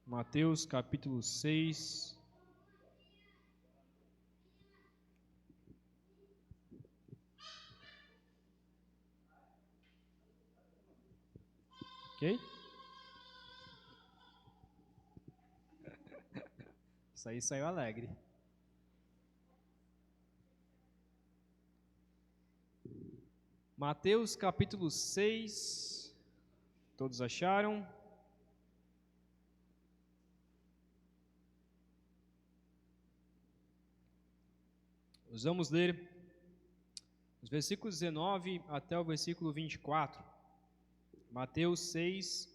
Mateus capítulo 6. Ok? Isso aí saiu alegre. Mateus capítulo 6. Todos acharam? Nós vamos ler os versículos 19 até o versículo 24. Mateus 6,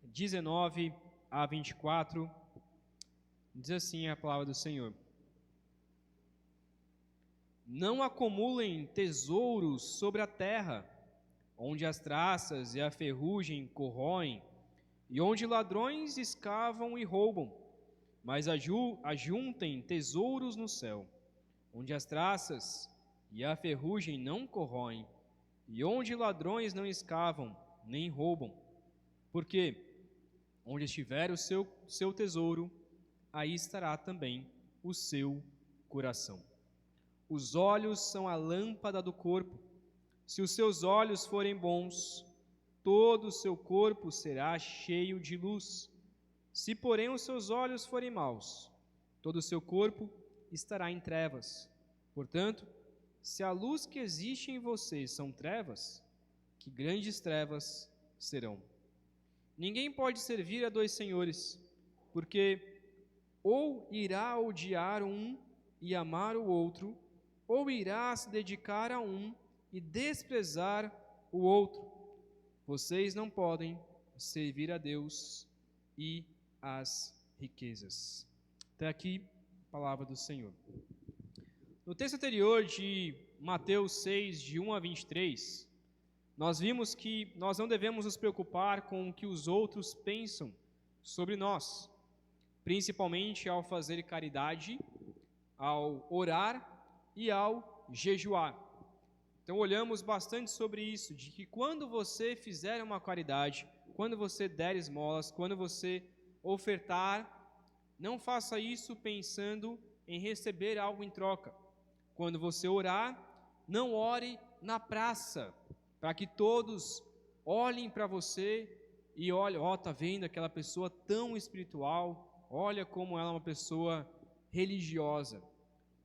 19 a 24. Diz assim a palavra do Senhor: Não acumulem tesouros sobre a terra, onde as traças e a ferrugem corroem, e onde ladrões escavam e roubam, mas ajuntem tesouros no céu, onde as traças e a ferrugem não corroem, e onde ladrões não escavam nem roubam. Porque onde estiver o seu tesouro, aí estará também o seu coração. Os olhos são a lâmpada do corpo. Se os seus olhos forem bons, todo o seu corpo será cheio de luz. Se, porém, os seus olhos forem maus, todo o seu corpo estará em trevas. Portanto, se a luz que existe em vocês são trevas, que grandes trevas serão. Ninguém pode servir a dois senhores, porque ou irá odiar um e amar o outro, ou irá se dedicar a um e desprezar o outro. Vocês não podem servir a Deus e às riquezas. Até aqui, a palavra do Senhor. No texto anterior de Mateus 6, de 1 a 23, nós vimos que nós não devemos nos preocupar com o que os outros pensam sobre nós, principalmente ao fazer caridade, ao orar e ao jejuar. Então olhamos bastante sobre isso, de que quando você fizer uma caridade, quando você der esmolas, quando você ofertar, não faça isso pensando em receber algo em troca. Quando você orar, não ore na praça, para que todos olhem para você e olhem, tá vendo aquela pessoa tão espiritual, olha como ela é uma pessoa religiosa.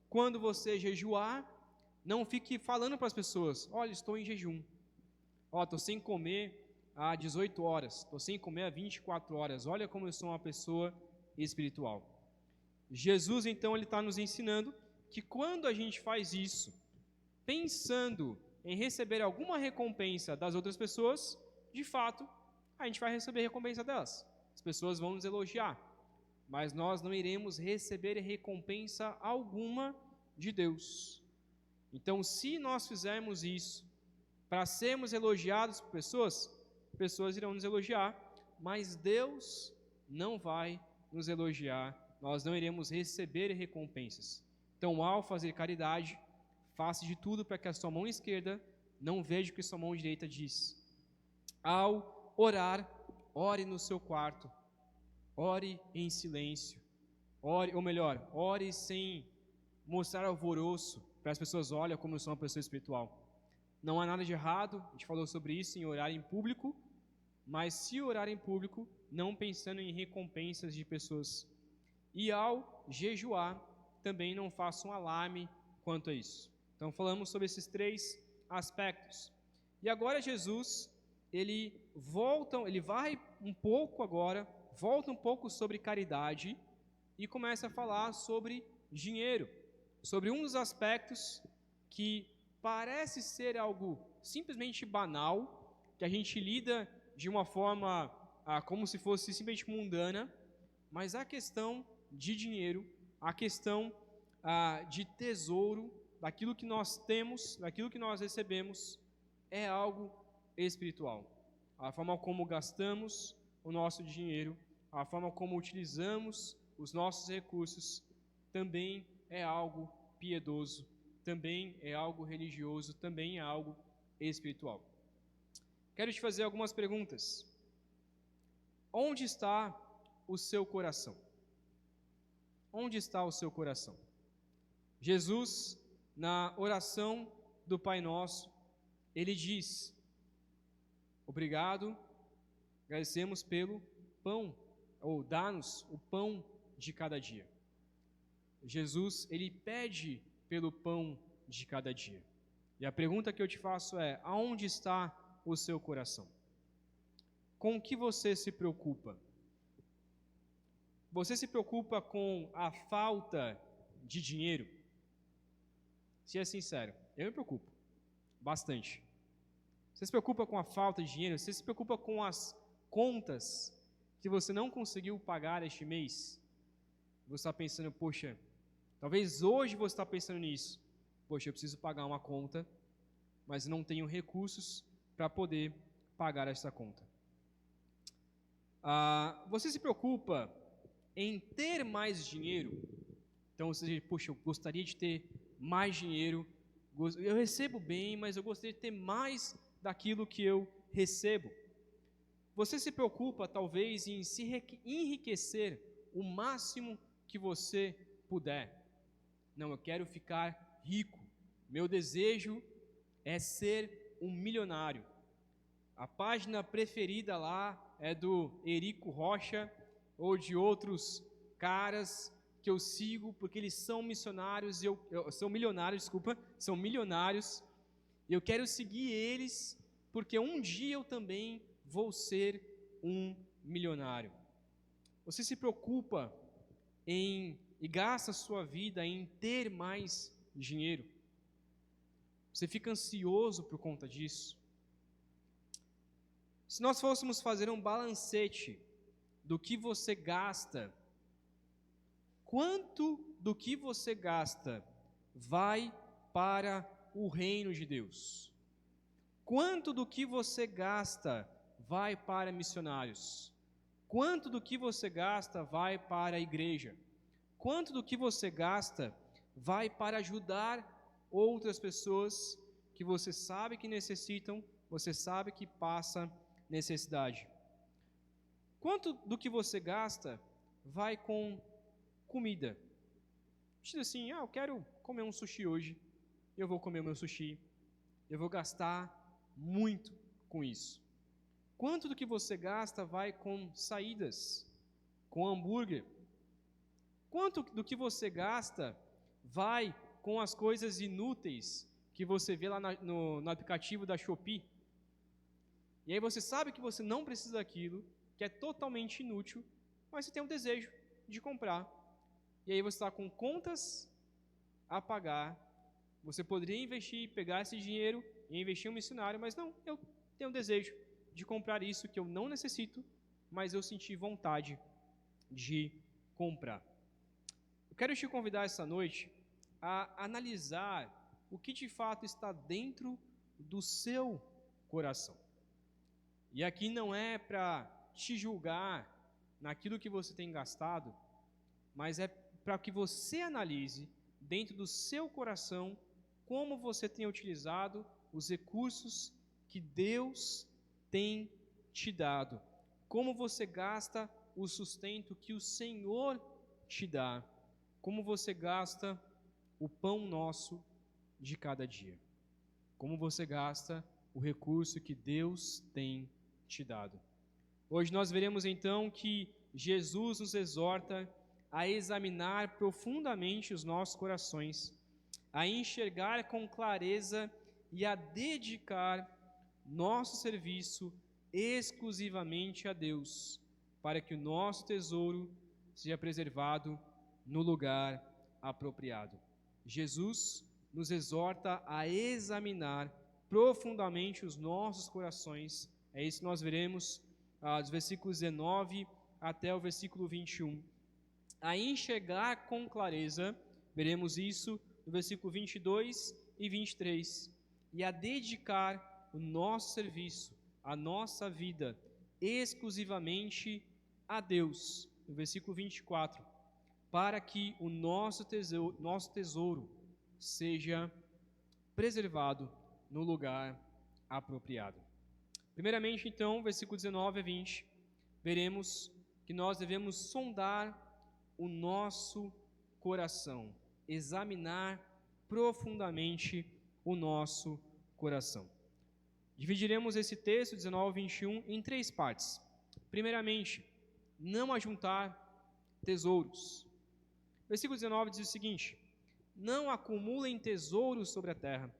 Quando você jejuar, não fique falando para as pessoas, olha, estou em jejum, estou sem comer há 18 horas, estou sem comer há 24 horas, olha como eu sou uma pessoa espiritual. Jesus, então, ele está nos ensinando que quando a gente faz isso, pensando em receber alguma recompensa das outras pessoas, de fato, a gente vai receber recompensa delas. As pessoas vão nos elogiar, mas nós não iremos receber recompensa alguma de Deus. Então, se nós fizermos isso para sermos elogiados por pessoas, pessoas irão nos elogiar, mas Deus não vai nos elogiar, nós não iremos receber recompensas. Então, ao fazer caridade, faça de tudo para que a sua mão esquerda não veja o que sua mão direita diz. Ao orar, ore no seu quarto, ore em silêncio, ore sem mostrar alvoroço, para as pessoas olhem como eu sou uma pessoa espiritual. Não há nada de errado, a gente falou sobre isso, em orar em público, mas se orar em público, não pensando em recompensas de pessoas. E ao jejuar, também não faça um alarme quanto a isso. Então falamos sobre esses três aspectos. E agora Jesus, ele vai um pouco agora, volta um pouco sobre caridade e começa a falar sobre dinheiro, sobre um dos aspectos que parece ser algo simplesmente banal, que a gente lida de uma forma como se fosse simplesmente mundana, mas a questão de dinheiro, a questão de tesouro, daquilo que nós temos, daquilo que nós recebemos, é algo espiritual. A forma como gastamos o nosso dinheiro, a forma como utilizamos os nossos recursos, também é algo piedoso, também é algo religioso, também é algo espiritual. Quero te fazer algumas perguntas. Onde está o seu coração? Onde está o seu coração? Jesus, na oração do Pai Nosso, ele diz: obrigado, agradecemos pelo pão, ou dá-nos o pão de cada dia. Jesus, ele pede pelo pão de cada dia. E a pergunta que eu te faço é: aonde está o seu coração? Com o que você se preocupa? Você se preocupa com a falta de dinheiro? Se é sincero, eu me preocupo bastante. Você se preocupa com a falta de dinheiro? Você se preocupa com as contas que você não conseguiu pagar este mês? Você está pensando, poxa, talvez hoje você está pensando nisso. Poxa, eu preciso pagar uma conta, mas não tenho recursos para poder pagar essa conta. Você se preocupa em ter mais dinheiro? Então você diz, poxa, eu gostaria de ter mais dinheiro. Eu recebo bem, mas eu gostaria de ter mais daquilo que eu recebo. Você se preocupa, talvez, em se enriquecer o máximo que você puder. Não, eu quero ficar rico. Meu desejo é ser um milionário. A página preferida lá é do Érico Rocha ou de outros caras que eu sigo porque eles são missionários, são milionários, e eu quero seguir eles porque um dia eu também vou ser um milionário. Você se preocupa e gasta a sua vida em ter mais dinheiro? Você fica ansioso por conta disso? Se nós fôssemos fazer um balancete do que você gasta, quanto do que você gasta vai para o reino de Deus? Quanto do que você gasta vai para missionários? Quanto do que você gasta vai para a igreja? Quanto do que você gasta vai para ajudar outras pessoas que você sabe que necessitam, você sabe que passa necessidade? Quanto do que você gasta vai com comida? Diz assim, eu quero comer um sushi hoje, eu vou comer o meu sushi, eu vou gastar muito com isso. Quanto do que você gasta vai com saídas, com hambúrguer? Quanto do que você gasta vai com as coisas inúteis que você vê lá no aplicativo da Shopee? E aí você sabe que você não precisa daquilo, que é totalmente inútil, mas você tem um desejo de comprar. E aí você está com contas a pagar. Você poderia investir, pegar esse dinheiro e investir em um missionário, mas não, eu tenho um desejo de comprar isso que eu não necessito, mas eu senti vontade de comprar. Eu quero te convidar essa noite a analisar o que de fato está dentro do seu coração. E aqui não é para te julgar naquilo que você tem gastado, mas é para que você analise dentro do seu coração como você tem utilizado os recursos que Deus tem te dado, como você gasta o sustento que o Senhor te dá, como você gasta o pão nosso de cada dia, como você gasta o recurso que Deus tem te dado. Hoje nós veremos então que Jesus nos exorta a examinar profundamente os nossos corações, a enxergar com clareza e a dedicar nosso serviço exclusivamente a Deus, para que o nosso tesouro seja preservado no lugar apropriado. Jesus nos exorta a examinar profundamente os nossos corações. É isso que nós veremos dos versículos 19 até o versículo 21. A enxergar com clareza, veremos isso no versículo 22 e 23. E a dedicar o nosso serviço, a nossa vida, exclusivamente a Deus, no versículo 24, para que o nosso tesouro seja preservado no lugar apropriado. Primeiramente, então, versículo 19 a 20, veremos que nós devemos sondar o nosso coração, examinar profundamente o nosso coração. Dividiremos esse texto, 19 ao 21, em 3 partes. Primeiramente, não ajuntar tesouros. Versículo 19 diz o seguinte: não acumulem tesouros sobre a terra,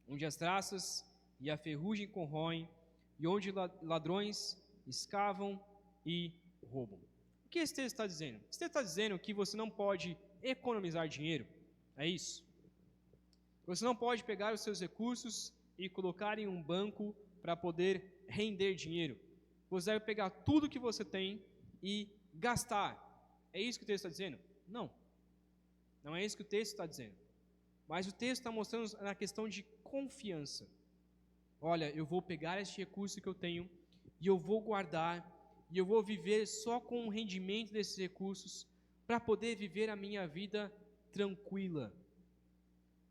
onde as traças e a ferrugem corroem, e onde ladrões escavam e roubam. O que esse texto está dizendo? Esse texto está dizendo que você não pode economizar dinheiro. É isso. Você não pode pegar os seus recursos e colocar em um banco para poder render dinheiro. Você deve pegar tudo que você tem e gastar. É isso que o texto está dizendo? Não. Não é isso que o texto está dizendo. Mas o texto está mostrando na questão de confiança. Olha, eu vou pegar este recurso que eu tenho e eu vou guardar e eu vou viver só com o rendimento desses recursos para poder viver a minha vida tranquila,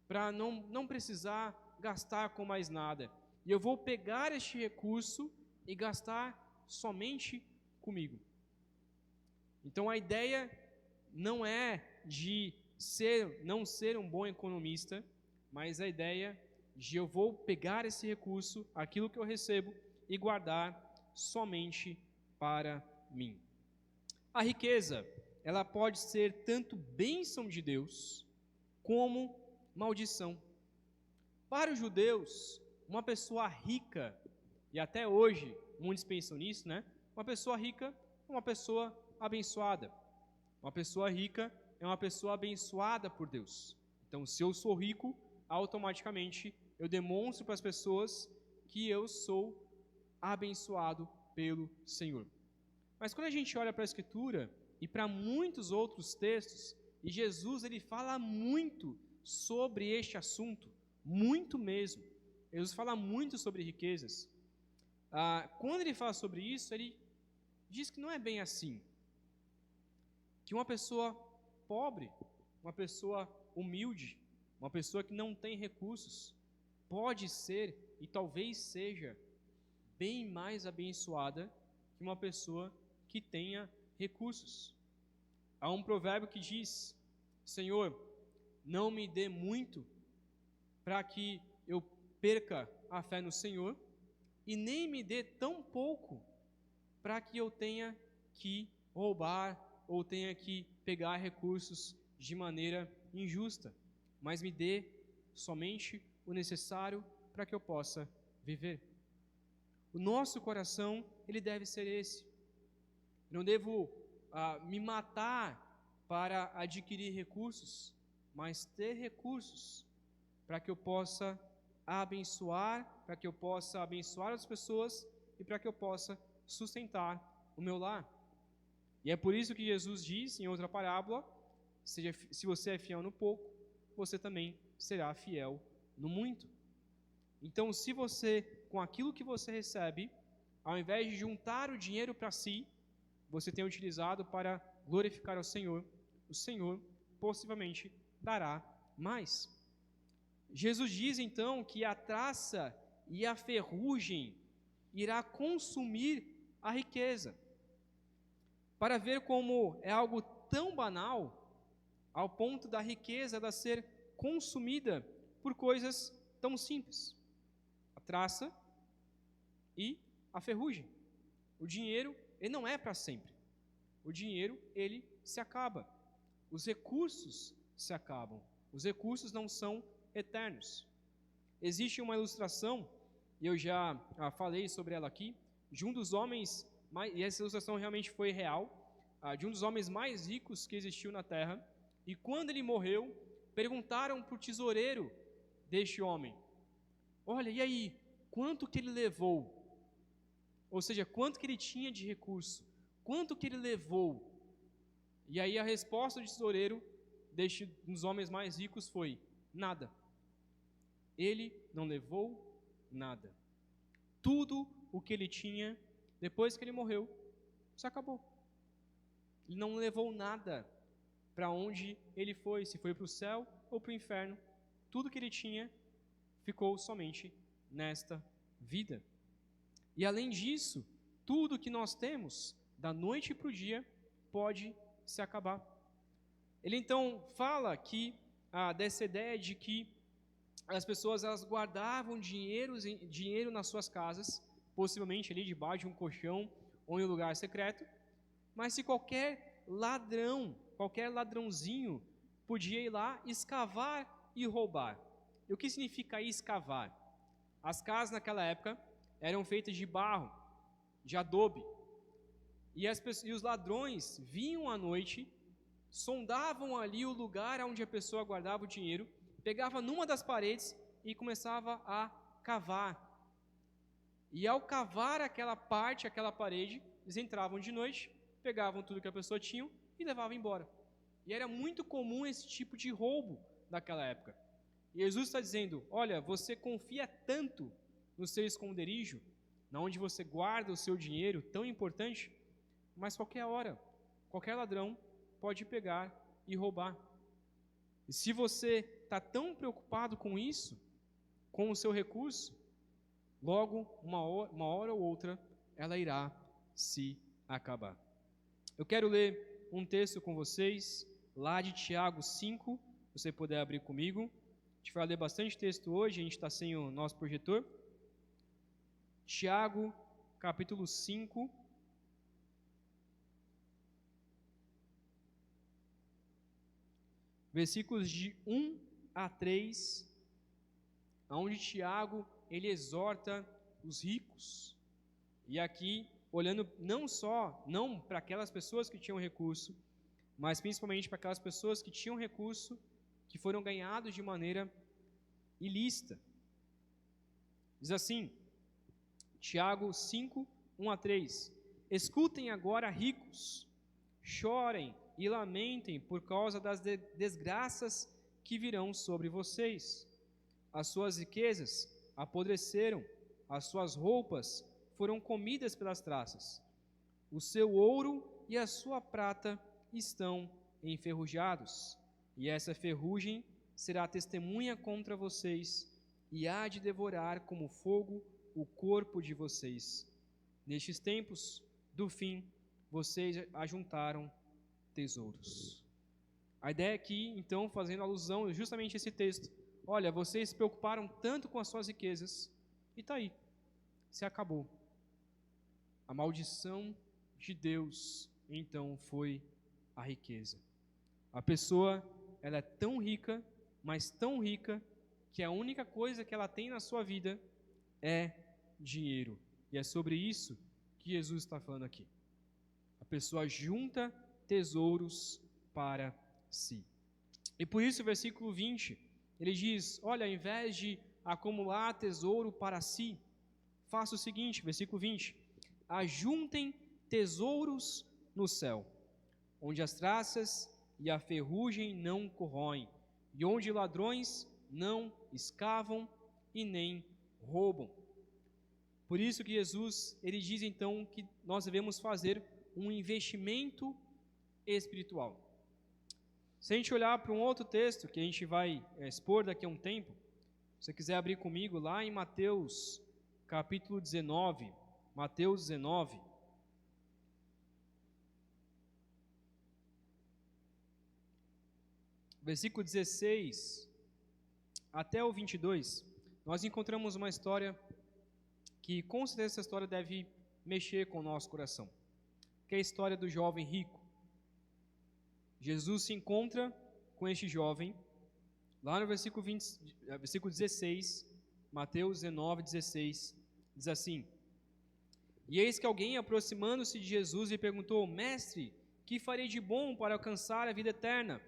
para não precisar gastar com mais nada. E eu vou pegar este recurso e gastar somente comigo. Então a ideia não é de não ser um bom economista, mas a ideia de eu vou pegar esse recurso, aquilo que eu recebo, e guardar somente para mim. A riqueza, ela pode ser tanto bênção de Deus, como maldição. Para os judeus, uma pessoa rica, e até hoje muitos pensam nisso, né? Uma pessoa rica é uma pessoa abençoada. Uma pessoa rica é uma pessoa abençoada por Deus. Então, se eu sou rico, automaticamente eu demonstro para as pessoas que eu sou abençoado pelo Senhor. Mas quando a gente olha para a Escritura e para muitos outros textos, e Jesus ele fala muito sobre este assunto, muito mesmo. Jesus fala muito sobre riquezas. Quando ele fala sobre isso, ele diz que não é bem assim. Que uma pessoa pobre, uma pessoa humilde, uma pessoa que não tem recursos, pode ser e talvez seja bem mais abençoada que uma pessoa que tenha recursos. Há um provérbio que diz: Senhor, não me dê muito para que eu perca a fé no Senhor, e nem me dê tão pouco para que eu tenha que roubar ou tenha que pegar recursos de maneira injusta, mas me dê somente o necessário para que eu possa viver. O nosso coração, ele deve ser esse. Eu não devo me matar para adquirir recursos, mas ter recursos para que eu possa abençoar, para que eu possa abençoar as pessoas e para que eu possa sustentar o meu lar. E é por isso que Jesus diz em outra parábola: se você é fiel no pouco, você também será fiel no muito. Então, se você, com aquilo que você recebe, ao invés de juntar o dinheiro para si, você tem utilizado para glorificar ao Senhor, o Senhor possivelmente dará mais. Jesus diz então que a traça e a ferrugem irá consumir a riqueza. Para ver como é algo tão banal, ao ponto da riqueza ela ser consumida por coisas tão simples. A traça e a ferrugem. O dinheiro, ele não é para sempre. O dinheiro, ele se acaba. Os recursos se acabam. Os recursos não são eternos. Existe uma ilustração, e eu já falei sobre ela aqui, de um dos homens, e essa ilustração realmente foi real, de um dos homens mais ricos que existiu na terra, e quando ele morreu, perguntaram para o tesoureiro deste homem: olha, e aí, quanto que ele levou? Ou seja, quanto que ele tinha de recurso? Quanto que ele levou? E aí a resposta do tesoureiro dos homens mais ricos foi: nada. Ele não levou nada. Tudo o que ele tinha, depois que ele morreu, se acabou. Ele não levou nada para onde ele foi, se foi para o céu ou para o inferno. Tudo que ele tinha ficou somente nesta vida. E além disso, tudo que nós temos da noite para o dia, pode se acabar. Ele então fala aqui dessa ideia de que as pessoas elas guardavam dinheiro nas suas casas, possivelmente ali debaixo de um colchão ou em um lugar secreto, mas se qualquer ladrãozinho podia ir lá escavar e roubar. E o que significa escavar? As casas naquela época eram feitas de barro, de adobe, e os ladrões vinham à noite, sondavam ali o lugar onde a pessoa guardava o dinheiro, pegava numa das paredes e começava a cavar. E ao cavar aquela parede, eles entravam de noite, pegavam tudo que a pessoa tinha e levavam embora. E era muito comum esse tipo de roubo naquela época. E Jesus está dizendo, olha, você confia tanto no seu esconderijo, na onde você guarda o seu dinheiro, tão importante, mas qualquer hora, qualquer ladrão pode pegar e roubar. E se você está tão preocupado com isso, com o seu recurso, logo, uma hora ou outra, ela irá se acabar. Eu quero ler um texto com vocês, lá de Tiago 5, se você puder abrir comigo. A gente vai ler bastante texto hoje, a gente está sem o nosso projetor. Tiago, capítulo 5. Versículos de 1 a 3, onde Tiago, ele exorta os ricos. E aqui, olhando não para aquelas pessoas que tinham recurso, mas principalmente para aquelas pessoas que tinham recurso, que foram ganhados de maneira ilícita. Diz assim, Tiago 5, 1 a 3, escutem agora, ricos, chorem e lamentem por causa das desgraças que virão sobre vocês. As suas riquezas apodreceram, as suas roupas foram comidas pelas traças. O seu ouro e a sua prata estão enferrujados, e essa ferrugem será testemunha contra vocês, e há de devorar como fogo o corpo de vocês. Nestes tempos do fim, vocês ajuntaram tesouros. A ideia aqui, então, fazendo alusão justamente a esse texto. Olha, vocês se preocuparam tanto com as suas riquezas, e está aí, se acabou. A maldição de Deus, então, foi a riqueza. A pessoa, ela é tão rica, mas tão rica, que a única coisa que ela tem na sua vida é dinheiro. E é sobre isso que Jesus está falando aqui. A pessoa junta tesouros para si. E por isso o versículo 20, ele diz, olha, ao invés de acumular tesouro para si, faça o seguinte, versículo 20, ajuntem tesouros no céu, onde as traças e a ferrugem não corroem, e onde ladrões não escavam e nem roubam. Por isso que Jesus, ele diz então que nós devemos fazer um investimento espiritual. Se a gente olhar para um outro texto que a gente vai expor daqui a um tempo, se você quiser abrir comigo lá em Mateus capítulo 19, Mateus 19, versículo 16 até o 22, nós encontramos uma história que com certeza essa história deve mexer com o nosso coração, que é a história do jovem rico. Jesus se encontra com este jovem, lá no versículo 16, Mateus 19, 16, diz assim, e eis que alguém, aproximando-se de Jesus, lhe perguntou, mestre, que farei de bom para alcançar a vida eterna?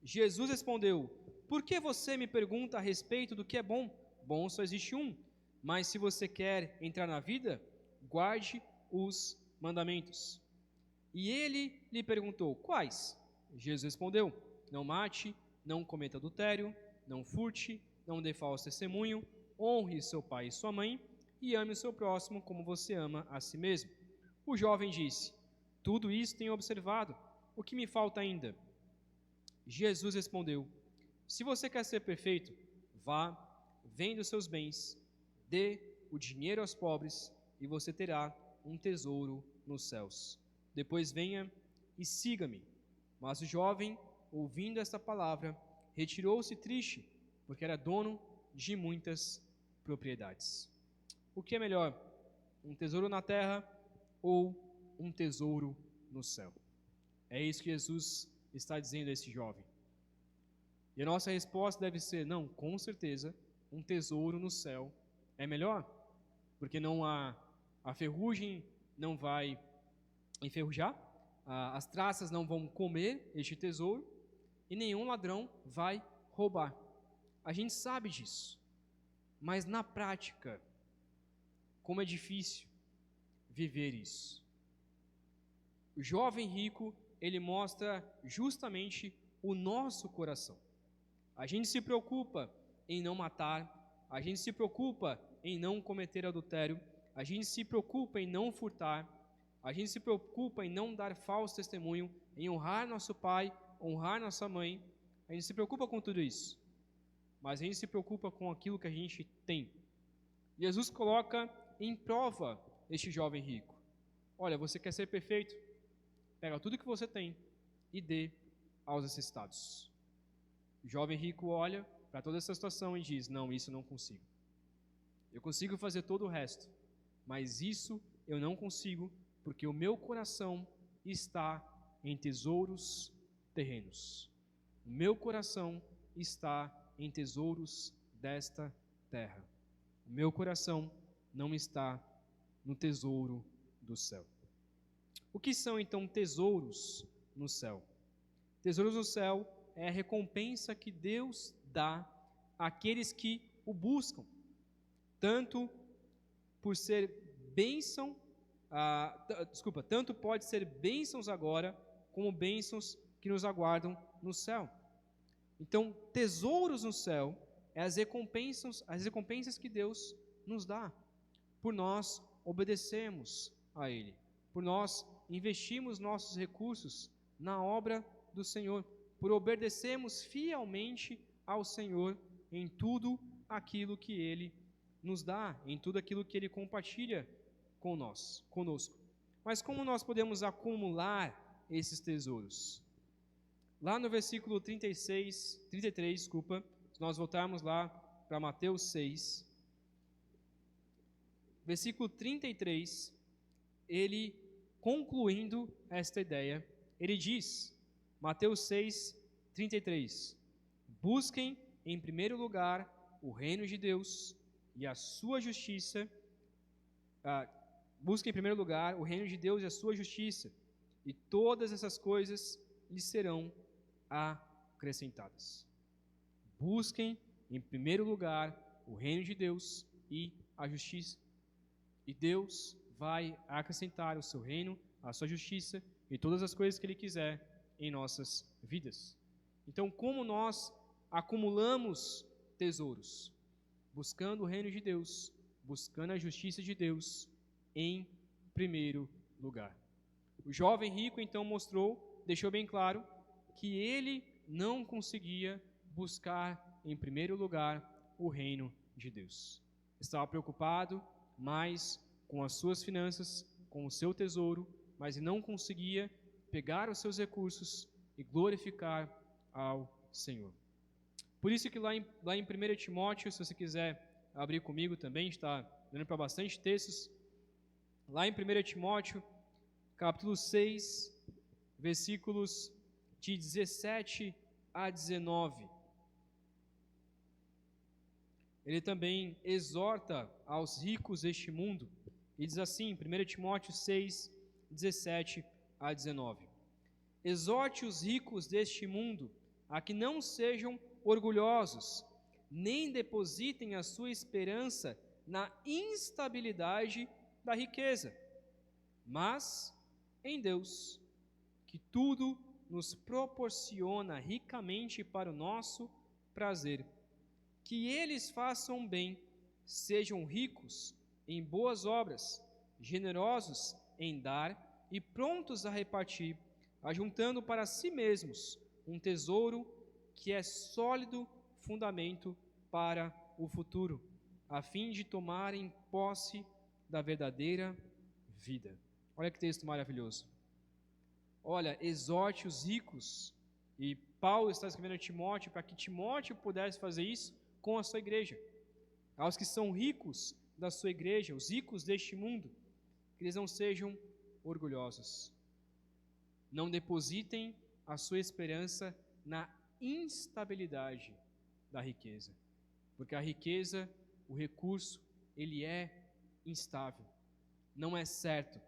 Jesus respondeu, por que você me pergunta a respeito do que é bom? Bom só existe um, mas se você quer entrar na vida, guarde os mandamentos. E ele lhe perguntou, quais? Jesus respondeu, não mate, não cometa adultério, não furte, não dê falso testemunho, honre seu pai e sua mãe, e ame o seu próximo como você ama a si mesmo. O jovem disse, tudo isso tenho observado, o que me falta ainda? Jesus respondeu, se você quer ser perfeito, vá, venda os seus bens, dê o dinheiro aos pobres, e você terá um tesouro nos céus. Depois venha e siga-me. Mas o jovem, ouvindo esta palavra, retirou-se triste, porque era dono de muitas propriedades. O que é melhor, um tesouro na terra ou um tesouro no céu? É isso que Jesus está dizendo a esse jovem. E a nossa resposta deve ser: não, com certeza, um tesouro no céu é melhor, porque não a ferrugem não vai enferrujar, as traças não vão comer este tesouro e nenhum ladrão vai roubar. A gente sabe disso, mas na prática, como é difícil viver isso. O jovem rico, ele mostra justamente o nosso coração. A gente se preocupa em não matar, a gente se preocupa em não cometer adultério, a gente se preocupa em não furtar, a gente se preocupa em não dar falso testemunho, em honrar nosso pai, honrar nossa mãe. A gente se preocupa com tudo isso, mas a gente se preocupa com aquilo que a gente tem. Jesus coloca em prova este jovem rico. Olha, você quer ser perfeito? Pega tudo que você tem e dê aos necessitados. O jovem rico olha para toda essa situação e diz: não, isso eu não consigo. Eu consigo fazer todo o resto, mas isso eu não consigo, porque o meu coração está em tesouros terrenos. O meu coração está em tesouros desta terra. O meu coração não está no tesouro do céu. O que são então tesouros no céu? Tesouros no céu é a recompensa que Deus dá àqueles que o buscam, tanto por ser bênção, tanto pode ser bênçãos agora, como bênçãos que nos aguardam no céu. Então, tesouros no céu é as recompensas que Deus nos dá, por nós obedecermos a Ele, por nós investirmos nossos recursos na obra do Senhor, por obedecermos fielmente ao Senhor em tudo aquilo que Ele nos dá, em tudo aquilo que Ele compartilha conosco. Mas como nós podemos acumular esses tesouros? Lá no versículo 33, se nós voltarmos lá para Mateus 6, versículo 33, ele concluindo esta ideia, ele diz, Mateus 6, 33, busquem em primeiro lugar o reino de Deus e a sua justiça, busquem em primeiro lugar o reino de Deus e a sua justiça, e todas essas coisas lhes serão acrescentadas. Busquem em primeiro lugar o reino de Deus e a justiça, e Deus vai acrescentar o seu reino, a sua justiça e todas as coisas que Ele quiser em nossas vidas. Então, como nós acumulamos tesouros? Buscando o reino de Deus, buscando a justiça de Deus em primeiro lugar. O jovem rico então deixou bem claro que ele não conseguia buscar em primeiro lugar o reino de Deus. Estava preocupado mais com as suas finanças, com o seu tesouro, mas não conseguia pegar os seus recursos e glorificar ao Senhor. Por isso que lá em 1 Timóteo, se você quiser abrir comigo também, está dando para bastante textos, lá em 1 Timóteo, capítulo 6, versículos de 17 a 19. Ele também exorta aos ricos deste mundo, e diz assim, 1 Timóteo 6, 17 a 19. Exorte os ricos deste mundo a que não sejam orgulhosos, nem depositem a sua esperança na instabilidade da riqueza, mas em Deus, que tudo nos proporciona ricamente para o nosso prazer. Que eles façam bem, sejam ricos em boas obras, generosos em dar e prontos a repartir, ajuntando para si mesmos um tesouro que é sólido fundamento para o futuro, a fim de tomarem posse da verdadeira vida. Olha que texto maravilhoso. olha, exorte os ricos. E Paulo está escrevendo a Timóteo para que Timóteo pudesse fazer isso com a sua igreja. Aos que são ricos da sua igreja, os ricos deste mundo, que eles não sejam orgulhosos. Não depositem a sua esperança na instabilidade da riqueza. Porque a riqueza, o recurso, ele é instável. Não é certo.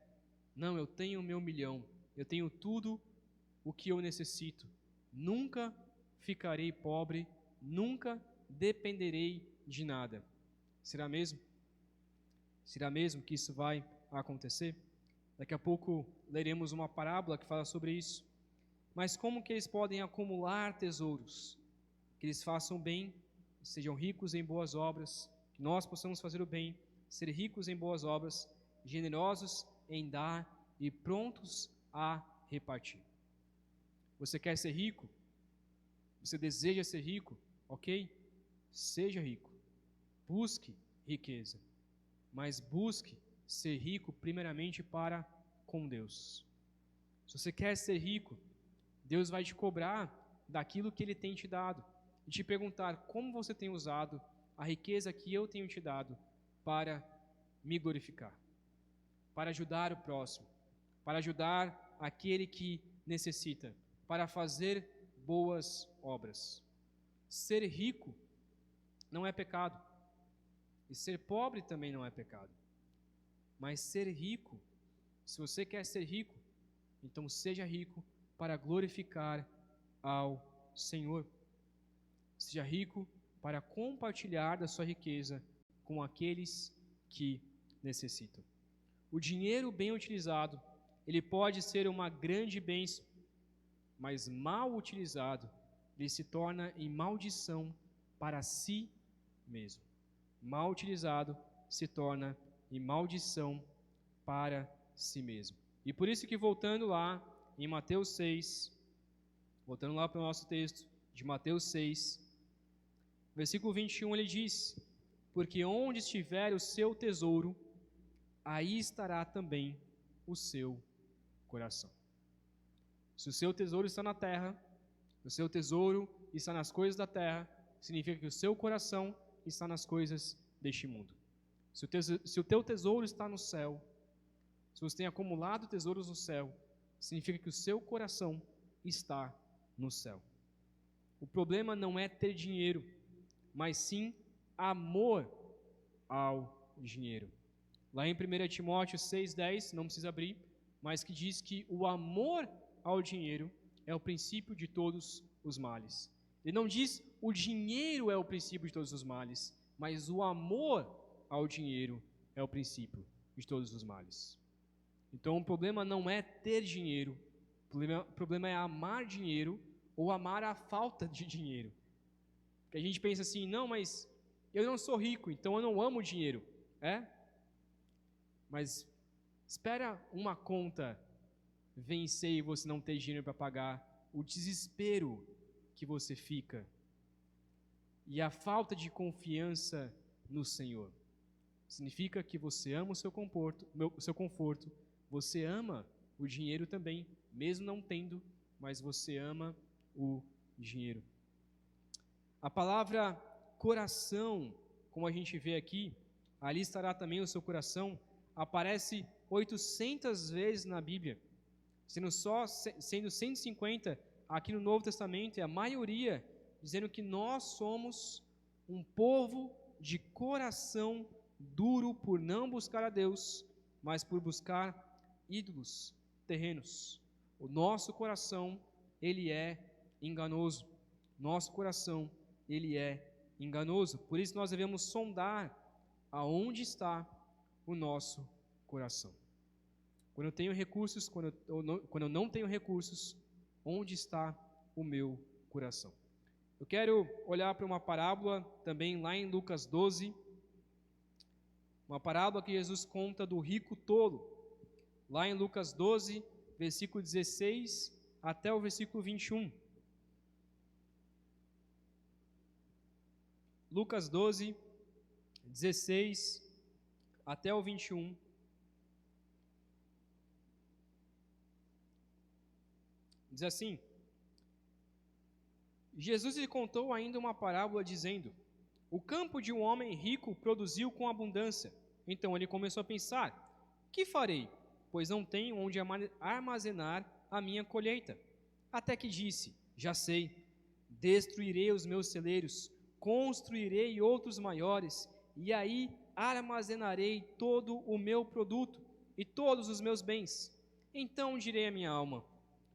Não, eu tenho o meu 1.000.000. Eu tenho tudo o que eu necessito. Nunca ficarei pobre. Nunca dependerei de nada. Será mesmo? Será mesmo que isso vai acontecer? Daqui a pouco leremos uma parábola que fala sobre isso. Mas como que eles podem acumular tesouros? Que eles façam bem, sejam ricos em boas obras, que nós possamos fazer o bem, ser ricos em boas obras, generosos em dar e prontos a repartir. Você quer ser rico? Você deseja ser rico? Ok? Seja rico. Busque riqueza. Mas busque ser rico primeiramente para com Deus. Se você quer ser rico, Deus vai te cobrar daquilo que Ele tem te dado e te perguntar como você tem usado a riqueza que eu tenho te dado para me glorificar, para ajudar o próximo, para ajudar aquele que necessita, para fazer boas obras. Ser rico não é pecado, e ser pobre também não é pecado. Mas ser rico, se você quer ser rico, então seja rico para glorificar ao Senhor. Seja rico para compartilhar da sua riqueza com aqueles que necessitam. O dinheiro bem utilizado, ele pode ser uma grande bênção, mas mal utilizado, ele se torna em maldição para si mesmo. Mal utilizado, se torna em maldição para si mesmo. E por isso que voltando lá em Mateus 6, voltando lá para o nosso texto de Mateus 6, versículo 21, ele diz: porque onde estiver o seu tesouro, aí estará também o seu coração. Se o seu tesouro está na terra, o seu tesouro está nas coisas da terra, significa que o seu coração está nas coisas deste mundo. Se o teu tesouro está no céu, se você tem acumulado tesouros no céu, significa que o seu coração está no céu. O problema não é ter dinheiro, mas sim amor ao dinheiro. Lá em 1 Timóteo 6,10, não precisa abrir, mas que diz que o amor ao dinheiro é o princípio de todos os males. Ele não diz o dinheiro é o princípio de todos os males, mas o amor ao dinheiro é o princípio de todos os males. Então o problema não é ter dinheiro, o problema é amar dinheiro ou amar a falta de dinheiro. Porque a gente pensa assim, não, mas eu não sou rico, então eu não amo dinheiro. Mas espera uma conta vencer e você não ter dinheiro para pagar, o desespero que você fica e a falta de confiança no Senhor. Significa que você ama o seu conforto, você ama o dinheiro também, mesmo não tendo, mas você ama o dinheiro. A palavra coração, como a gente vê aqui, ali estará também o seu coração, aparece 800 vezes na Bíblia, sendo 150 aqui no Novo Testamento, e a maioria dizendo que nós somos um povo de coração duro por não buscar a Deus, mas por buscar ídolos terrenos. O nosso coração, ele é enganoso. Nosso coração, ele é enganoso. Por isso nós devemos sondar aonde está o nosso coração. Quando eu tenho recursos, quando eu não tenho recursos, onde está o meu coração? Eu quero olhar para uma parábola também lá em Lucas 12, uma parábola que Jesus conta do rico tolo, lá em Lucas 12, versículo 16 até o versículo 21. Lucas 12, 16 até o 21. Diz assim: Jesus lhe contou ainda uma parábola, dizendo: o campo de um homem rico produziu com abundância. Então ele começou a pensar: que farei? Pois não tenho onde armazenar a minha colheita. Até que disse: já sei, destruirei os meus celeiros, construirei outros maiores, e aí armazenarei todo o meu produto e todos os meus bens. Então direi à minha alma: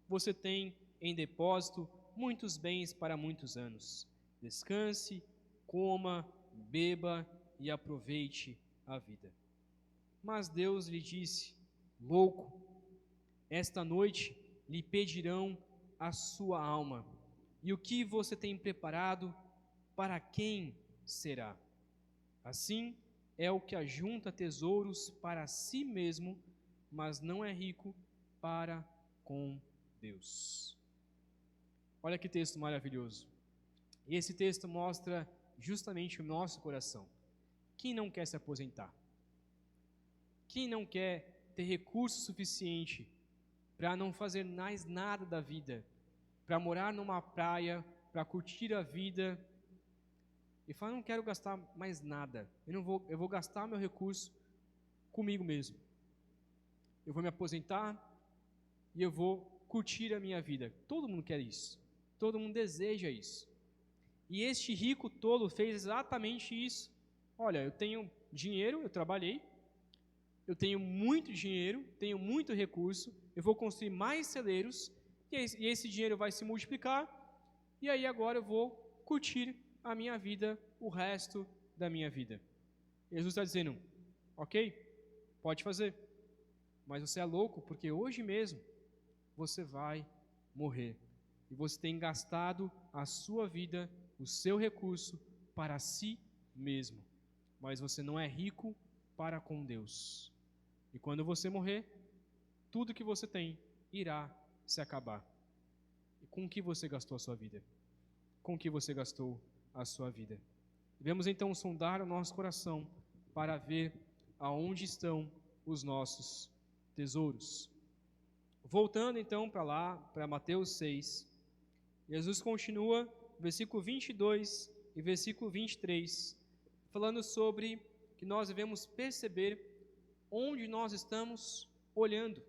você tem em depósito muitos bens para muitos anos. Descanse, coma, beba e aproveite a vida. Mas Deus lhe disse: louco, esta noite lhe pedirão a sua alma, e o que você tem preparado, para quem será? Assim é o que ajunta tesouros para si mesmo, mas não é rico para com Deus. Olha que texto maravilhoso. E esse texto mostra justamente o nosso coração. Quem não quer se aposentar? Quem não quer ter recurso suficiente para não fazer mais nada da vida, para morar numa praia, para curtir a vida e falar: não quero gastar mais nada, eu vou gastar meu recurso comigo mesmo. Eu vou me aposentar e eu vou curtir a minha vida. Todo mundo quer isso. Todo mundo deseja isso. E este rico tolo fez exatamente isso. Olha, eu tenho dinheiro, eu trabalhei, eu tenho muito dinheiro, tenho muito recurso, eu vou construir mais celeiros, e esse dinheiro vai se multiplicar, e aí agora eu vou curtir a minha vida, o resto da minha vida. Jesus está dizendo: ok, pode fazer, mas você é louco, porque hoje mesmo você vai morrer. E você tem gastado a sua vida, o seu recurso, para si mesmo. Mas você não é rico para com Deus. E quando você morrer, tudo que você tem irá se acabar. E com que você gastou a sua vida? Com que você gastou a sua vida? Devemos então sondar o nosso coração para ver aonde estão os nossos tesouros. Voltando então para lá, para Mateus 6, Jesus continua, versículo 22 e versículo 23, falando sobre que nós devemos perceber onde nós estamos olhando.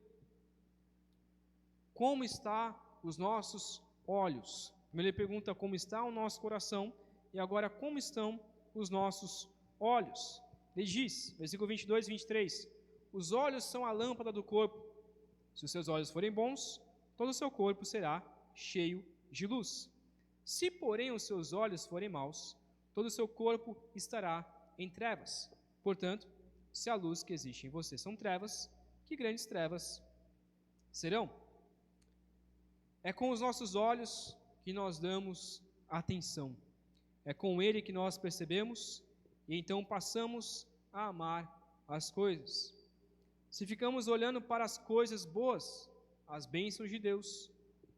Como está os nossos olhos? Primeiro ele pergunta como está o nosso coração, e agora como estão os nossos olhos. Ele diz, versículo 22 e 23, os olhos são a lâmpada do corpo. Se os seus olhos forem bons, todo o seu corpo será cheio de luz. Se, porém, os seus olhos forem maus, todo o seu corpo estará em trevas. Portanto, se a luz que existe em você são trevas, que grandes trevas serão? É com os nossos olhos que nós damos atenção. É com ele que nós percebemos e então passamos a amar as coisas. Se ficamos olhando para as coisas boas, as bênçãos de Deus,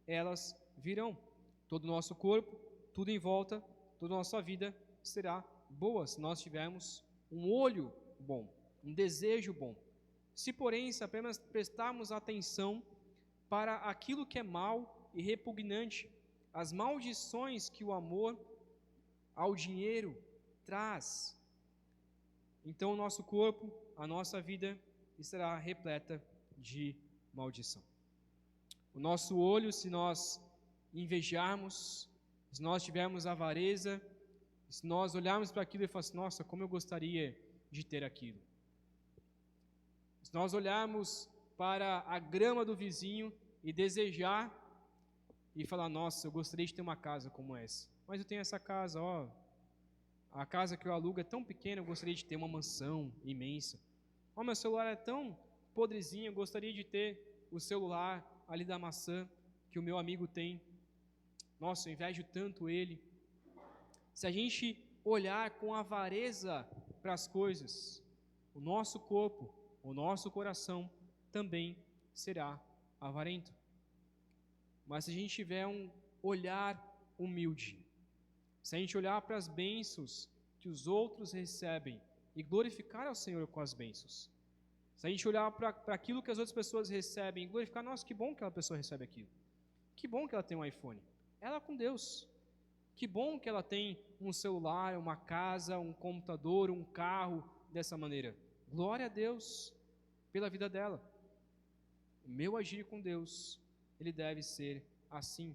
elas virão. Todo o nosso corpo, tudo em volta, toda a nossa vida será boa se nós tivermos um olho bom, um desejo bom. Se, porém, se apenas prestarmos atenção para aquilo que é mal e repugnante, as maldições que o amor ao dinheiro traz, então o nosso corpo, a nossa vida estará repleta de maldição. O nosso olho, se nós invejarmos, se nós tivermos avareza, se nós olharmos para aquilo e falarmos: nossa, como eu gostaria de ter aquilo. Se nós olharmos para a grama do vizinho e desejar e falar: nossa, eu gostaria de ter uma casa como essa, mas eu tenho essa casa, ó, a casa que eu alugo é tão pequena, eu gostaria de ter uma mansão imensa. Ó, meu celular é tão podrezinho, eu gostaria de ter o celular ali da maçã que o meu amigo tem. Nossa, eu invejo tanto ele. Se a gente olhar com avareza para as coisas, o nosso corpo, o nosso coração também será avarento. Mas se a gente tiver um olhar humilde, se a gente olhar para as bênçãos que os outros recebem e glorificar ao Senhor com as bênçãos, se a gente olhar para aquilo que as outras pessoas recebem e glorificar: nossa, que bom que aquela pessoa recebe aquilo, Que bom que ela tem um iPhone. Ela com Deus. Que bom que ela tem um celular, uma casa, um computador, um carro dessa maneira. Glória a Deus pela vida dela. O meu agir com Deus, ele deve ser assim.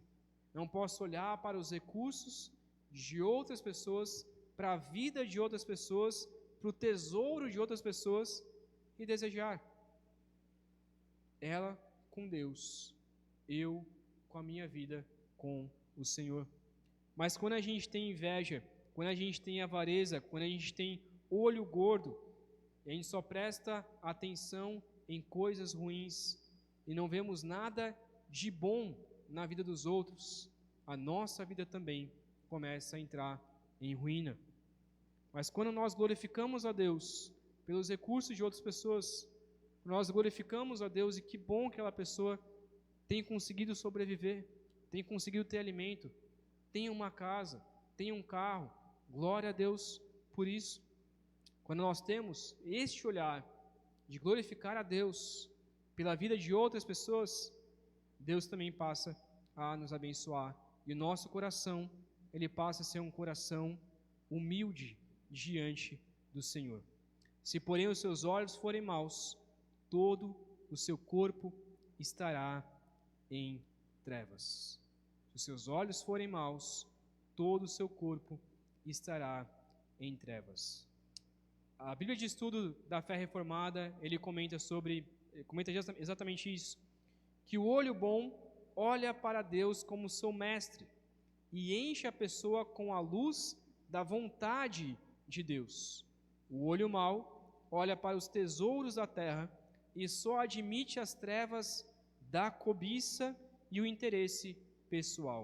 Não posso olhar para os recursos de outras pessoas, para a vida de outras pessoas, para o tesouro de outras pessoas e desejar. Ela com Deus, eu com a minha vida com o Senhor. Mas quando a gente tem inveja, quando a gente tem avareza, quando a gente tem olho gordo, e a gente só presta atenção em coisas ruins e não vemos nada de bom na vida dos outros, a nossa vida também começa a entrar em ruína. Mas quando nós glorificamos a Deus pelos recursos de outras pessoas, nós glorificamos a Deus e que bom que aquela pessoa tem conseguido sobreviver, tem conseguido ter alimento, tem uma casa, tem um carro, glória a Deus por isso. Quando nós temos este olhar de glorificar a Deus pela vida de outras pessoas, Deus também passa a nos abençoar. E o nosso coração, ele passa a ser um coração humilde diante do Senhor. Se porém os seus olhos forem maus, todo o seu corpo estará em trevas. Se os seus olhos forem maus, todo o seu corpo estará em trevas. A Bíblia de Estudo da Fé Reformada, ele comenta exatamente isso, que o olho bom olha para Deus como seu mestre e enche a pessoa com a luz da vontade de Deus. O olho mau olha para os tesouros da terra e só admite as trevas da cobiça e o interesse pessoal.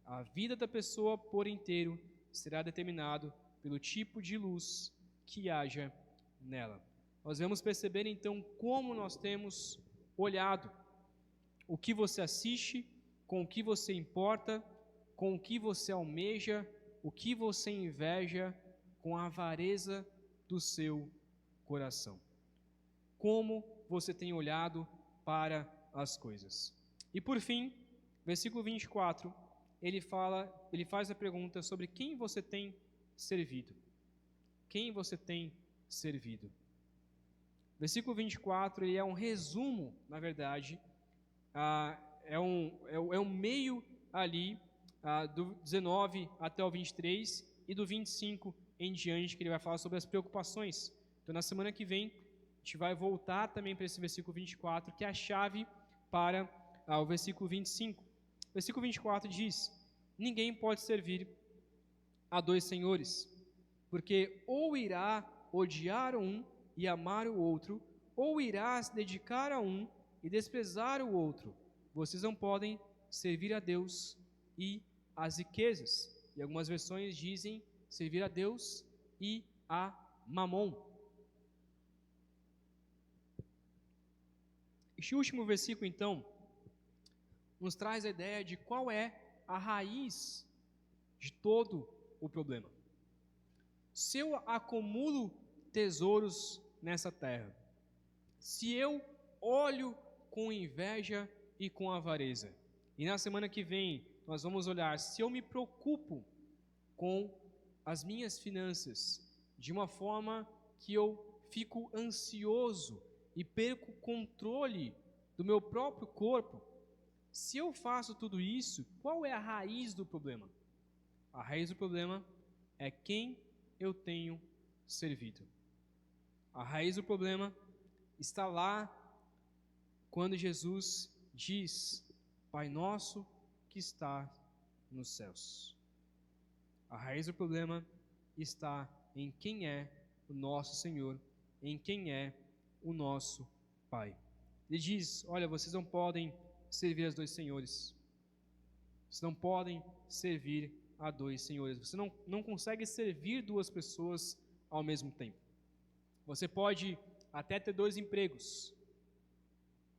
A vida da pessoa por inteiro será determinado pelo tipo de luz que haja nela. Nós vamos perceber então como nós temos olhado, o que você assiste, com o que você importa, com o que você almeja, o que você inveja, com a avareza do seu coração. Como você tem olhado para as coisas. E por fim, versículo 24, ele faz a pergunta sobre quem você tem servido. Quem você tem servido? Versículo 24, ele é um resumo, na verdade, é um meio ali, do 19 até o 23 e do 25 em diante, que ele vai falar sobre as preocupações. Então, na semana que vem, a gente vai voltar também para esse versículo 24, que é a chave para o versículo 25. O versículo 24 diz: ninguém pode servir a dois senhores, porque ou irá odiar um e amar o outro, ou irá se dedicar a um e desprezar o outro. Vocês não podem servir a Deus e às riquezas. E algumas versões dizem servir a Deus e a Mamon. Este último versículo, então, nos traz a ideia de qual é a raiz de todo o problema. Se eu acumulo tesouros nessa terra, se eu olho com inveja e com avareza, e na semana que vem nós vamos olhar se eu me preocupo com as minhas finanças de uma forma que eu fico ansioso e perco o controle do meu próprio corpo, se eu faço tudo isso, qual é a raiz do problema? A raiz do problema é quem eu tenho servido. A raiz do problema está lá quando Jesus diz: Pai nosso que está nos céus. A raiz do problema está em quem é o nosso Senhor, em quem é o nosso Pai. Ele diz: olha, vocês não podem servir a dois senhores. Vocês não podem servir a dois senhores. Você não consegue servir duas pessoas ao mesmo tempo. Você pode até ter dois empregos,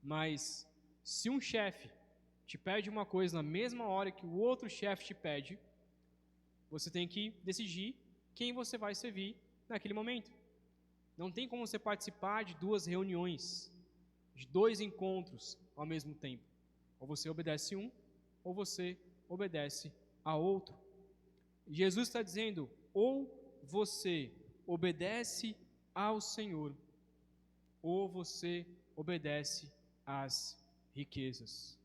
mas se um chefe te pede uma coisa na mesma hora que o outro chefe te pede, você tem que decidir quem você vai servir naquele momento. Não tem como você participar de duas reuniões, de dois encontros ao mesmo tempo. Ou você obedece um, ou você obedece a outro. Jesus está dizendo, ou você obedece ao Senhor, ou você obedece às riquezas.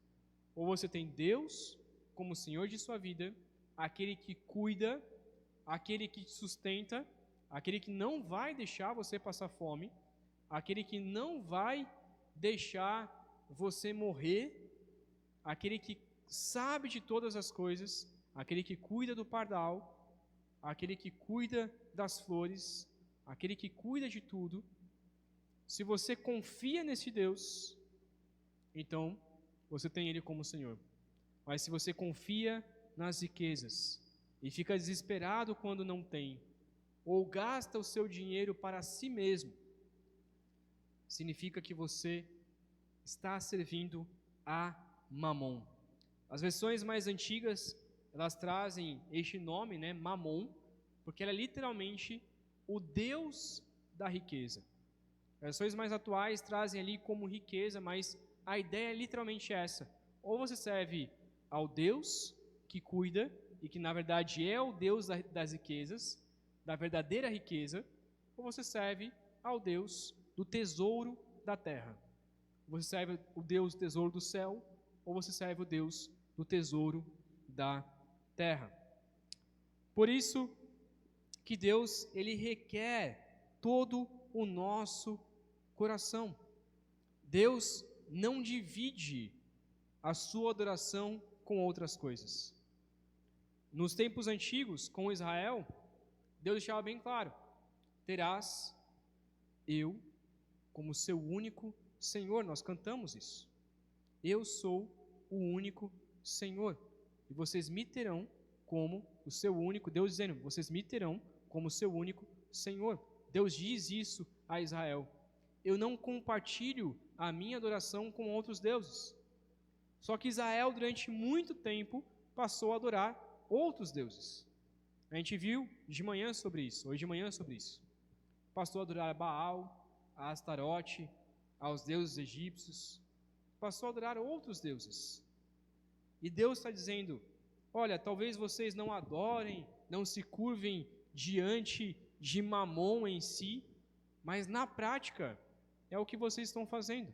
Ou você tem Deus como Senhor de sua vida, aquele que cuida, aquele que te sustenta, aquele que não vai deixar você passar fome, aquele que não vai deixar você morrer, aquele que sabe de todas as coisas, aquele que cuida do pardal, aquele que cuida das flores, aquele que cuida de tudo. Se você confia nesse Deus, então você tem Ele como Senhor. Mas se você confia nas riquezas e fica desesperado quando não tem, ou gasta o seu dinheiro para si mesmo, significa que você está servindo a Mamon. As versões mais antigas, elas trazem este nome, né, Mamon, porque ela é literalmente o Deus da riqueza. As versões mais atuais trazem ali como riqueza, mas a ideia é literalmente essa. Ou você serve ao Deus que cuida, e que na verdade é o Deus das riquezas, da verdadeira riqueza, ou você serve ao Deus do tesouro da terra. Você serve o Deus do tesouro do céu, ou você serve o Deus do tesouro da terra. Por isso que Deus, ele requer todo o nosso coração. Deus não divide a sua adoração com outras coisas. Nos tempos antigos, com Israel, Deus deixava bem claro: terás eu como seu único Senhor. Nós cantamos isso. Eu sou o único Senhor, e vocês me terão como o seu único, Deus dizendo, vocês me terão como o seu único Senhor. Deus diz isso a Israel: eu não compartilho a minha adoração com outros deuses. Só que Israel, durante muito tempo, passou a adorar outros deuses. A gente viu de manhã sobre isso, hoje de manhã sobre isso. Passou a adorar a Baal, a Astarote, aos deuses egípcios. Passou a adorar outros deuses. E Deus está dizendo: olha, talvez vocês não adorem, não se curvem diante de Mamon em si, mas na prática é o que vocês estão fazendo.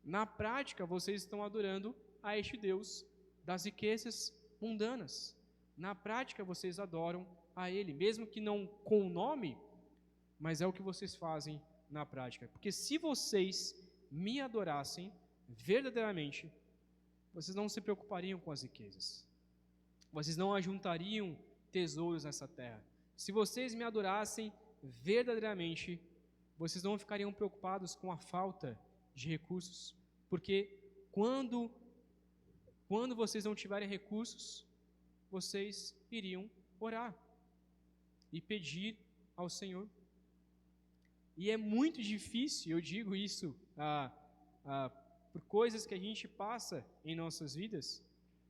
Na prática vocês estão adorando a este Deus das riquezas mundanas. Na prática vocês adoram a Ele, mesmo que não com o nome, mas é o que vocês fazem na prática. Porque se vocês me adorassem verdadeiramente, vocês não se preocupariam com as riquezas. Vocês não ajuntariam tesouros nessa terra. Se vocês me adorassem verdadeiramente, vocês não ficariam preocupados com a falta de recursos. Porque quando vocês não tiverem recursos, vocês iriam orar e pedir ao Senhor. E é muito difícil, eu digo isso por coisas que a gente passa em nossas vidas.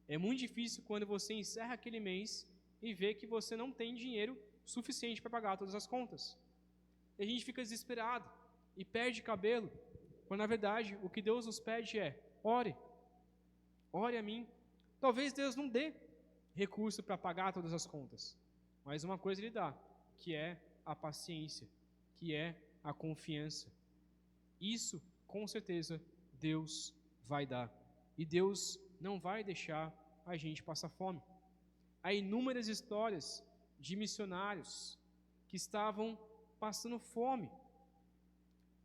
É muito difícil quando você encerra aquele mês e vê que você não tem dinheiro suficiente para pagar todas as contas. E a gente fica desesperado e perde cabelo, quando na verdade o que Deus nos pede é: ore a mim. Talvez Deus não dê recurso para pagar todas as contas, mas uma coisa Ele dá, que é a paciência, que é a confiança. Isso, com certeza, Deus vai dar. E Deus não vai deixar a gente passar fome. Há inúmeras histórias de missionários que estavam passando fome,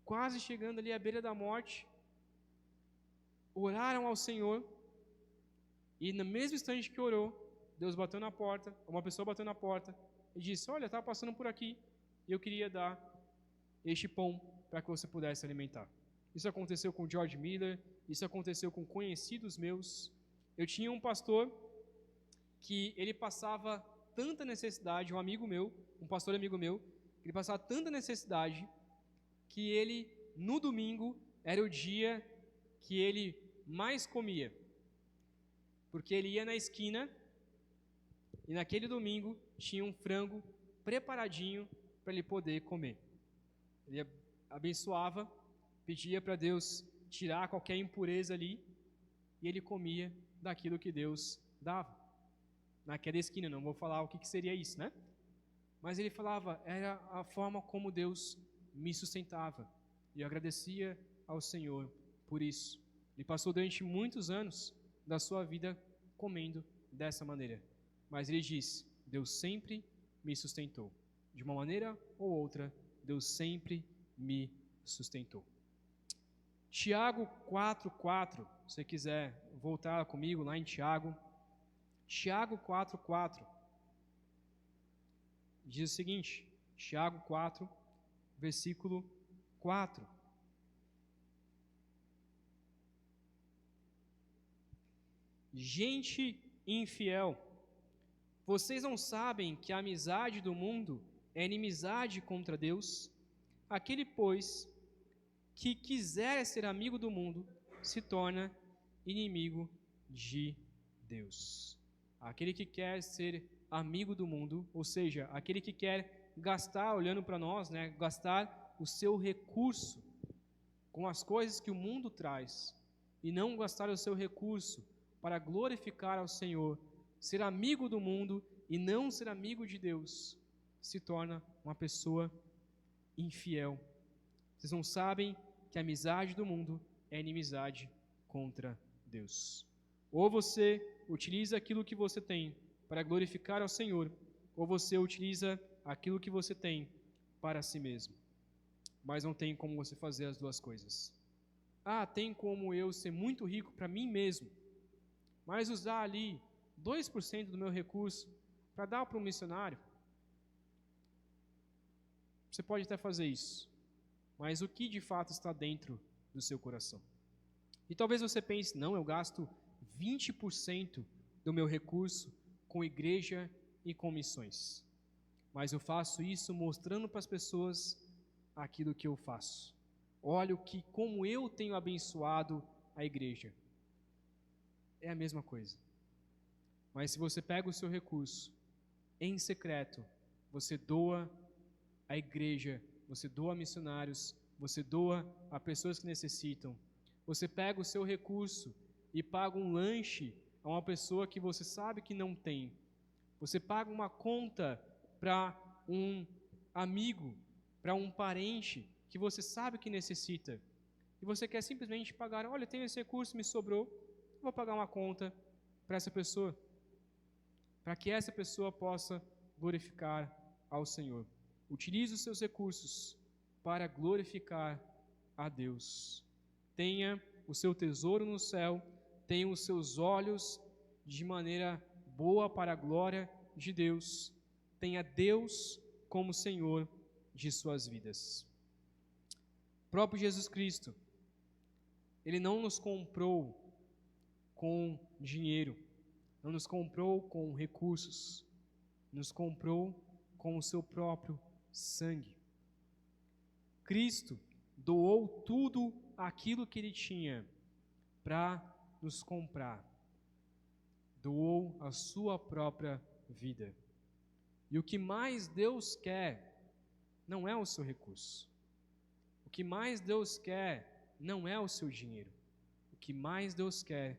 quase chegando ali à beira da morte, oraram ao Senhor, e no mesmo instante que orou, Deus bateu na porta, uma pessoa bateu na porta e disse: olha, estava passando por aqui e eu queria dar este pão para que você pudesse alimentar. Isso aconteceu com George Miller, isso aconteceu com conhecidos meus. Eu tinha um pastor que ele passava tanta necessidade, um pastor amigo meu, ele passava tanta necessidade que ele, no domingo, era o dia que ele mais comia. Porque ele ia na esquina e naquele domingo tinha um frango preparadinho para ele poder comer. Ele abençoava, pedia para Deus tirar qualquer impureza ali, e ele comia daquilo que Deus dava. Naquela esquina, não vou falar o que seria isso, né? Mas ele falava, era a forma como Deus me sustentava. E eu agradecia ao Senhor por isso. Ele passou durante muitos anos da sua vida comendo dessa maneira. Mas ele disse, Deus sempre me sustentou. De uma maneira ou outra, Deus sempre me sustentou. Tiago 4:4, se você quiser voltar comigo lá em Tiago. Tiago 4:4 diz o seguinte, Tiago 4, versículo 4. Gente infiel, vocês não sabem que a amizade do mundo é inimizade contra Deus? Aquele, pois, que quiser ser amigo do mundo, se torna inimigo de Deus. Aquele que quer ser amigo do mundo, ou seja, aquele que quer gastar, olhando para nós, né, gastar o seu recurso com as coisas que o mundo traz, e não gastar o seu recurso para glorificar ao Senhor, ser amigo do mundo e não ser amigo de Deus, se torna uma pessoa infiel. Vocês não sabem que a amizade do mundo é inimizade contra Deus. Ou você utiliza aquilo que você tem para glorificar ao Senhor, ou você utiliza aquilo que você tem para si mesmo. Mas não tem como você fazer as duas coisas. Tem como eu ser muito rico para mim mesmo, mas usar ali 2% do meu recurso para dar para um missionário. Você pode até fazer isso, mas o que de fato está dentro do seu coração? E talvez você pense, não, eu gasto 20% do meu recurso com igreja e com missões. Mas eu faço isso mostrando para as pessoas aquilo que eu faço. Olha como eu tenho abençoado a igreja. É a mesma coisa. Mas se você pega o seu recurso em secreto, você doa à igreja, você doa a missionários, você doa a pessoas que necessitam. Você pega o seu recurso e paga um lanche a uma pessoa que você sabe que não tem. Você paga uma conta para um amigo, para um parente que você sabe que necessita. E você quer simplesmente pagar, olha, tenho esse recurso, me sobrou, vou pagar uma conta para essa pessoa, para que essa pessoa possa glorificar ao Senhor. Utilize os seus recursos para glorificar a Deus. Tenha o seu tesouro no céu, tenha os seus olhos de maneira boa para a glória de Deus. Tenha Deus como Senhor de suas vidas. O próprio Jesus Cristo, Ele não nos comprou com dinheiro, não nos comprou com recursos, nos comprou com o seu próprio sangue. Cristo doou tudo aquilo que Ele tinha para nos comprar. Doou a sua própria vida. E o que mais Deus quer não é o seu recurso. O que mais Deus quer não é o seu dinheiro. O que mais Deus quer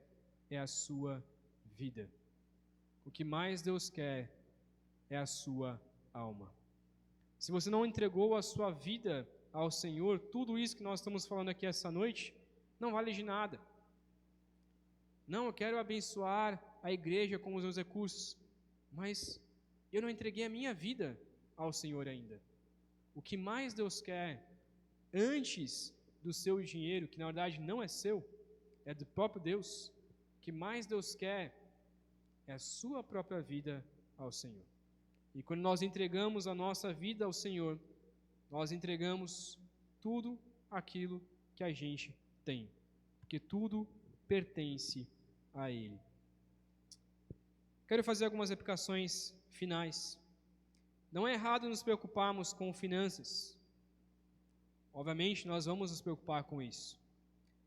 é a sua vida. O que mais Deus quer é a sua alma. Se você não entregou a sua vida ao Senhor, tudo isso que nós estamos falando aqui essa noite não vale de nada. Não, eu quero abençoar a igreja com os meus recursos, mas eu não entreguei a minha vida ao Senhor ainda. O que mais Deus quer, antes do seu dinheiro, que na verdade não é seu, é do próprio Deus, o que mais Deus quer é a sua própria vida ao Senhor. E quando nós entregamos a nossa vida ao Senhor, nós entregamos tudo aquilo que a gente tem, porque tudo pertence a Ele. Quero fazer algumas aplicações finais. Não é errado nos preocuparmos com finanças. Obviamente, nós vamos nos preocupar com isso,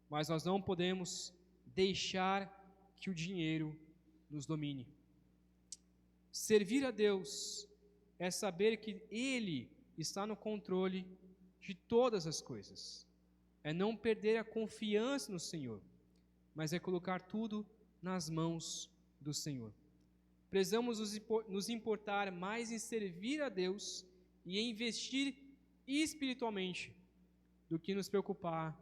mas nós não podemos deixar que o dinheiro nos domine. Servir a Deus é saber que Ele está no controle de todas as coisas. É não perder a confiança no Senhor, mas é colocar tudo nas mãos do Senhor. Precisamos nos importar mais em servir a Deus e em investir espiritualmente do que nos preocupar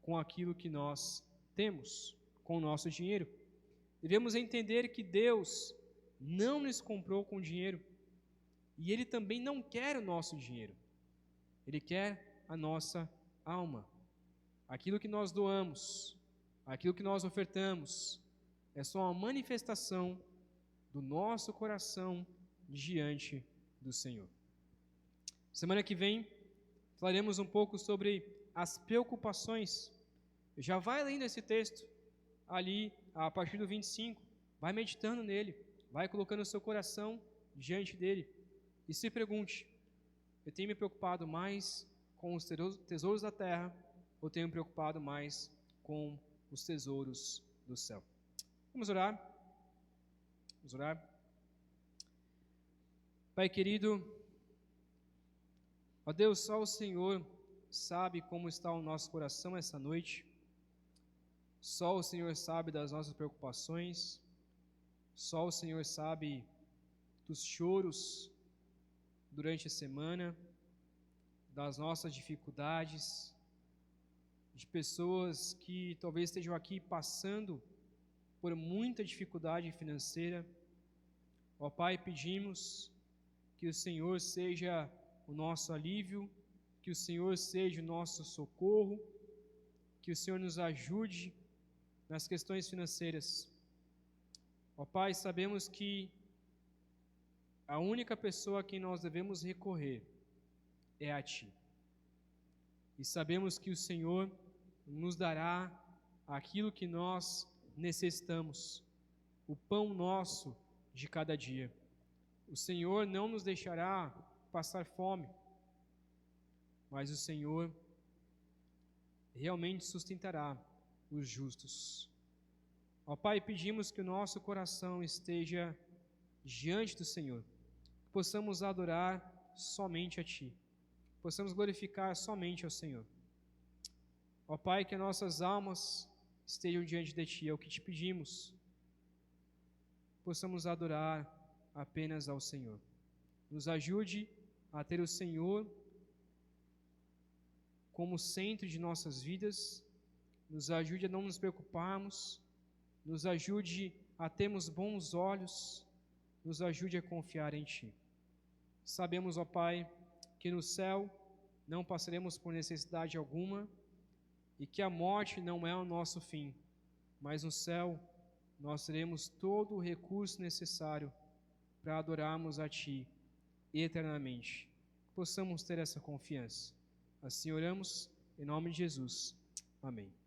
com aquilo que nós temos, com o nosso dinheiro. Devemos entender que Deus não nos comprou com dinheiro e Ele também não quer o nosso dinheiro. Ele quer a nossa alma. Aquilo que nós doamos, aquilo que nós ofertamos, é só uma manifestação do nosso coração diante do Senhor. Semana que vem, falaremos um pouco sobre as preocupações. Já vai lendo esse texto ali, a partir do 25, vai meditando nele, vai colocando o seu coração diante dele e se pergunte: eu tenho me preocupado mais com os tesouros da terra ou tenho me preocupado mais com os tesouros do céu? Vamos orar? Vamos orar? Pai querido, ó Deus, só o Senhor sabe como está o nosso coração essa noite. Só o Senhor sabe das nossas preocupações. Só o Senhor sabe dos choros durante a semana, das nossas dificuldades, de pessoas que talvez estejam aqui passando por muita dificuldade financeira. Ó Pai, pedimos que o Senhor seja o nosso alívio, que o Senhor seja o nosso socorro, que o Senhor nos ajude nas questões financeiras. Ó Pai, sabemos que a única pessoa a quem nós devemos recorrer é a Ti. E sabemos que o Senhor nos dará aquilo que nós necessitamos, o pão nosso de cada dia. O Senhor não nos deixará passar fome, mas o Senhor realmente sustentará os justos. Ó Pai, pedimos que o nosso coração esteja diante do Senhor, que possamos adorar somente a Ti, que possamos glorificar somente ao Senhor. Ó Pai, que nossas almas estejam diante de Ti, é o que Te pedimos, possamos adorar apenas ao Senhor. Nos ajude a ter o Senhor como centro de nossas vidas, nos ajude a não nos preocuparmos, nos ajude a termos bons olhos, nos ajude a confiar em Ti. Sabemos, ó Pai, que no céu não passaremos por necessidade alguma e que a morte não é o nosso fim, mas no céu nós teremos todo o recurso necessário para adorarmos a Ti eternamente. Possamos ter essa confiança. Assim oramos, em nome de Jesus. Amém.